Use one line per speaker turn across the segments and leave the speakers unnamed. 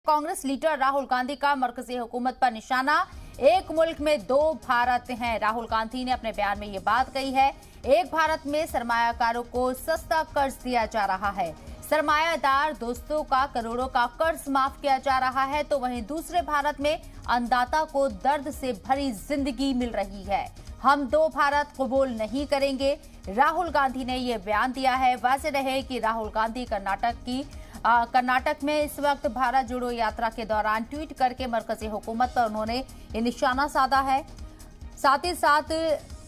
Congress leader Rahul Gandhi का मरकजी हुकूमत पर निशाना। एक मुल्क में दो भारत हैं। राहुल गांधी ने अपने बयान में ये बात कही है। एक भारत में सरमायाकारों को सस्ता कर्ज दिया जा रहा है, सरमायादार दोस्तों का करोड़ों का कर्ज माफ किया जा रहा है, तो वहीं दूसरे भारत में अन्नदाता को दर्द से भरी जिंदगी मिल रही है। हम दो भारत कबूल नहीं करेंगे। राहुल गांधी ने ये बयान दिया है। वाज़ेह रहे कि राहुल गांधी कर्नाटक में इस वक्त भारत जोड़ो यात्रा के दौरान ट्वीट करके मरकजी हुकूमत पर उन्होंने ये निशाना साधा है। साथ ही साथ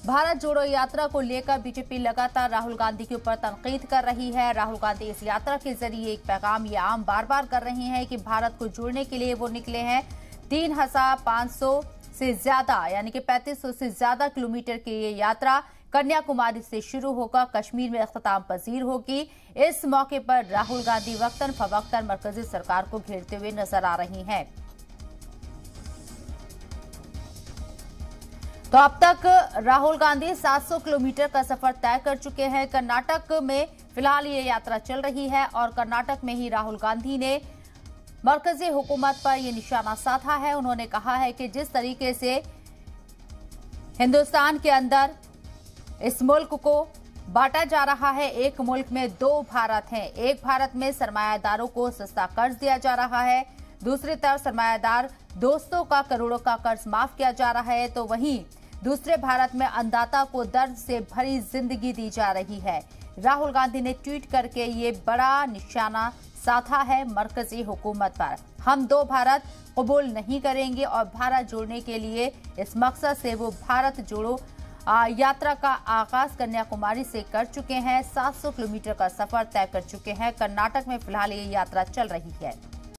भारत जोड़ो यात्रा को लेकर बीजेपी लगातार राहुल गांधी के ऊपर तनकीद कर रही है। राहुल गांधी इस यात्रा के जरिए एक पैगाम ये आम बार बार कर रहे हैं कि भारत को जोड़ने के लिए वो निकले हैं। 3,500 से ज्यादा यानी कि 3500 से ज्यादा किलोमीटर की ये यात्रा कन्याकुमारी से शुरू होकर कश्मीर में अख्ताम पजीर होगी। इस मौके पर राहुल गांधी वक्तन फवक्तन मरकजी सरकार को घेरते हुए नजर आ रही हैं। तो अब तक राहुल गांधी 700 किलोमीटर का सफर तय कर चुके हैं। कर्नाटक में फिलहाल ये यात्रा चल रही है और कर्नाटक में ही राहुल गांधी ने मरकजी हुकूमत पर यह निशाना साधा है। उन्होंने कहा है कि जिस तरीके से हिंदुस्तान के अंदर इस मुल्क को बांटा जा रहा है, एक मुल्क में दो भारत हैं। एक भारत में सरमायादारों को सस्ता कर्ज दिया जा रहा है, दूसरी तरफ सरमायादार दोस्तों का करोड़ों का कर्ज माफ किया जा रहा है, तो वहीं दूसरे भारत में अन्नदाता को दर्द से भरी जिंदगी दी जा रही है। राहुल गांधी ने ट्वीट करके ये बड़ा निशाना साधा है मरकजी हुकूमत पर। हम दो भारत कबूल नहीं करेंगे और भारत जोड़ने के लिए इस मकसद से वो भारत जोड़ो यात्रा का आगाज कन्याकुमारी से कर चुके हैं। 700 किलोमीटर का सफर तय कर चुके हैं। कर्नाटक में फिलहाल ये यात्रा चल रही है।